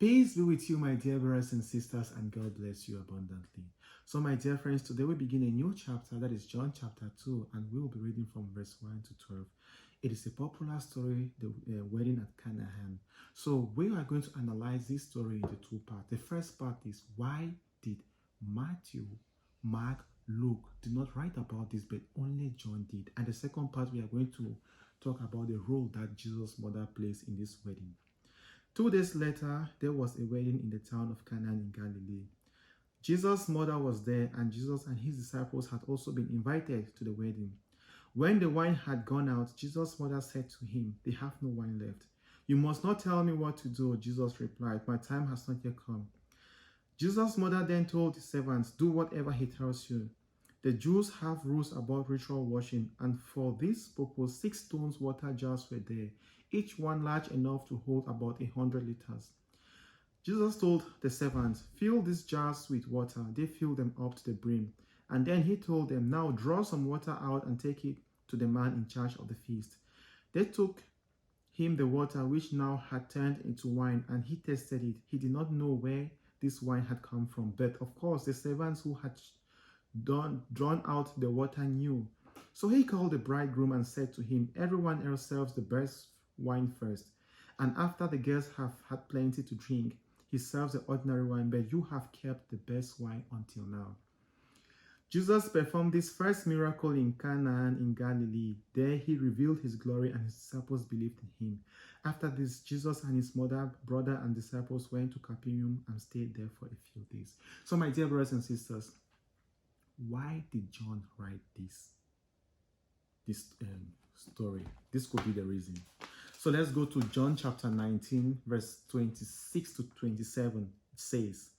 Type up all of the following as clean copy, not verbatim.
Peace be with you, my dear brothers and sisters, and God bless you abundantly. So, my dear friends, today we begin a new chapter, that is John chapter 2, and we will be reading from verse 1 to 12. It is a popular story, the wedding at Canaan. So, we are going to analyze this story into two parts. The first part is, why did Matthew, Mark, Luke did not write about this, but only John did? And the second part, we are going to talk about the role that Jesus' mother plays in this wedding. 2 days later, there was a wedding in the town of Canaan in Galilee. Jesus' mother was there, and Jesus and his disciples had also been invited to the wedding. When the wine had gone out, Jesus' mother said to him, "They have no wine left." "You must not tell me what to do," Jesus replied. "My time has not yet come." Jesus' mother then told the servants, "Do whatever he tells you." The Jews have rules about ritual washing, and for this purpose, 6 stone water jars were there, each one large enough to hold about 100 liters. Jesus told the servants, "Fill these jars with water." They filled them up to the brim. And then he told them, "Now draw some water out and take it to the man in charge of the feast." They took him the water, which now had turned into wine, and he tasted it. He did not know where this wine had come from, but of course the servants who had drawn out the water knew. So he called the bridegroom and said to him, "Everyone else serves the best wine first, and after the guests have had plenty to drink, he serves the ordinary wine, but you have kept the best wine until now." Jesus performed this first miracle in Canaan in Galilee. There he revealed his glory, and his disciples believed in him. After this, Jesus and his mother, brother, and disciples went to Capernaum and stayed there for a few days. So, my dear brothers and sisters, why did John write this story? This could be the reason. So let's go to John chapter 19, verse 26 to 27. It says,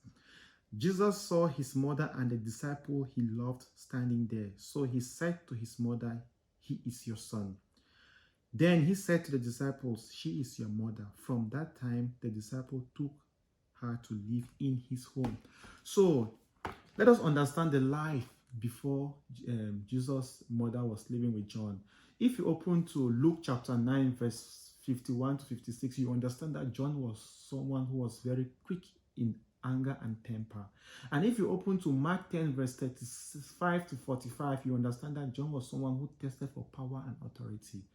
"Jesus saw his mother and the disciple he loved standing there. So he said to his mother, 'He is your son.' Then he said to the disciples, 'She is your mother.' From that time, the disciple took her to live in his home." So let us understand the life before Jesus' mother was living with John. If you open to Luke chapter 9, verse 51 to 56, you understand that John was someone who was very quick in anger and temper. And if you open to Mark 10, verse 35 to 45, you understand that John was someone who tested for power and authority.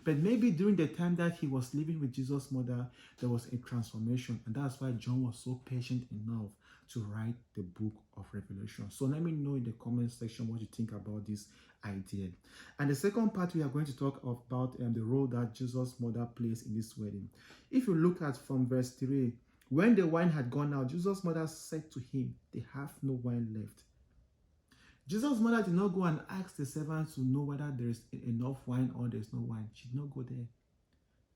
But maybe during the time that he was living with Jesus' mother, there was a transformation. And that's why John was so patient enough to write the book of Revelation. So let me know in the comment section what you think about this idea. And the second part, we are going to talk about the role that Jesus' mother plays in this wedding. If you look at from verse 3, when the wine had gone out, Jesus' mother said to him, "They have no wine left." Jesus' mother did not go and ask the servants to know whether there is enough wine or there is no wine. She did not go there.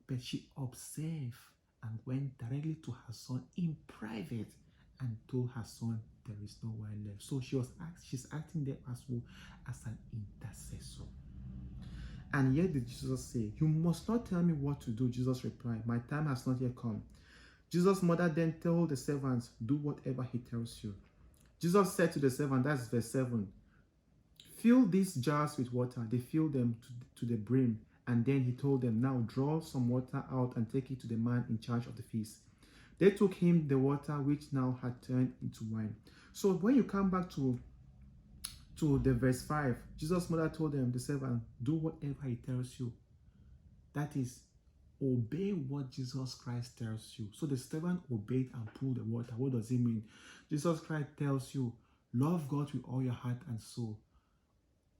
But she observed and went directly to her son in private and told her son there is no wine left. So she's acting there as well as an intercessor. And yet did Jesus say, "You must not tell me what to do," Jesus replied. "My time has not yet come." Jesus' mother then told the servants, "Do whatever he tells you." Jesus said to the servant, that's verse 7, "Fill these jars with water." They filled them to the brim. And then he told them, "Now draw some water out and take it to the man in charge of the feast." They took him the water, which now had turned into wine. So when you come back to the verse 5, Jesus' mother told them, the servant, "Do whatever he tells you." That is, obey what Jesus Christ tells you. So the servant obeyed and pulled the water. What does it mean? Jesus Christ tells you, love God with all your heart and soul.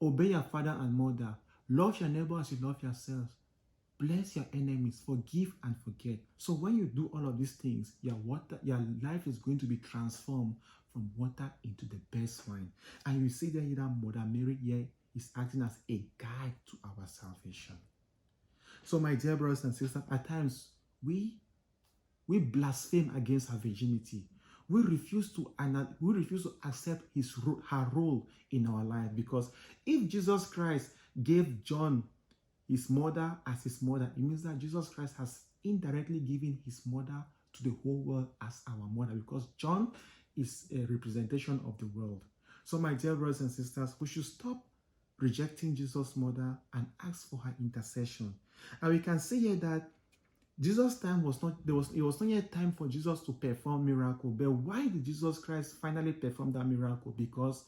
Obey your father and mother. Love your neighbor as you love yourself. Bless your enemies. Forgive and forget. So when you do all of these things, your life is going to be transformed from water into the best wine. And you see that Mother Mary here is acting as a guide to our salvation. So my dear brothers and sisters, at times we blaspheme against her virginity. We refuse to accept her role in our life, because if Jesus Christ gave John his mother as his mother, it means that Jesus Christ has indirectly given his mother to the whole world as our mother, because John is a representation of the world. So my dear brothers and sisters, we should stop rejecting Jesus' mother and ask for her intercession. And we can see here that Jesus' time was not, it was not yet time for Jesus to perform miracle. But why did Jesus Christ finally perform that miracle? Because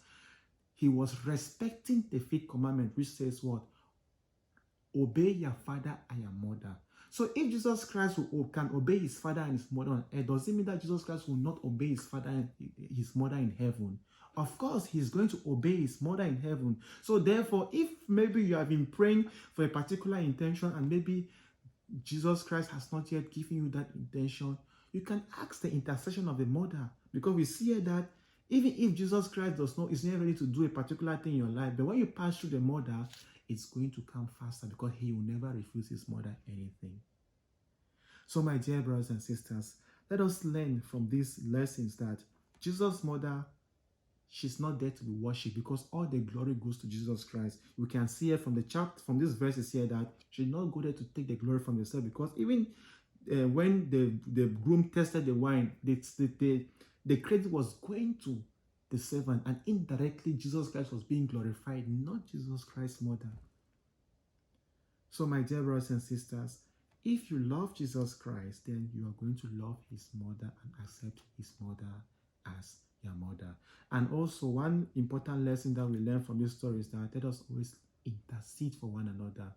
he was respecting the fifth commandment, which says what? Obey your father and your mother. So if Jesus Christ can obey his father and his mother on earth, does it mean that Jesus Christ will not obey his father and his mother in heaven? Of course, he's going to obey his mother in heaven. So therefore, if maybe you have been praying for a particular intention and maybe Jesus Christ has not yet given you that intention, you can ask the intercession of the mother, because we see here that even if Jesus Christ is not ready to do a particular thing in your life, but when you pass through the mother, it's going to come faster, because he will never refuse his mother anything. So my dear brothers and sisters, let us learn from these lessons that Jesus' mother, she's not there to be worshipped, because all the glory goes to Jesus Christ. We can see here from the chapter, from this verses here, that she did not go there to take the glory from herself, because even when the groom tested the wine, the credit was going to the servant, and indirectly Jesus Christ was being glorified, not Jesus Christ's mother. So my dear brothers and sisters, if you love Jesus Christ, then you are going to love his mother and accept his mother as your mother. And also, one important lesson that we learn from this story is that let us always intercede for one another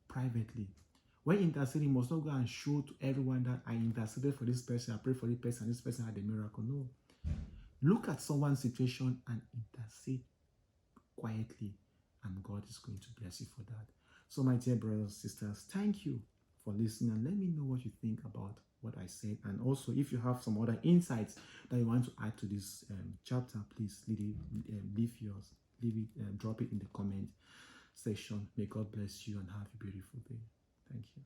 privately. When interceding, you must not go and show to everyone that I interceded for this person, I prayed for this person, and this person had a miracle. No. Look at someone's situation and intercede quietly, and God is going to bless you for that. So my dear brothers and sisters, thank you for listening, and let me know what you think about what I said. And also, if you have some other insights that you want to add to this chapter, please drop it in the comment section. May God bless you and have a beautiful day. Thank you.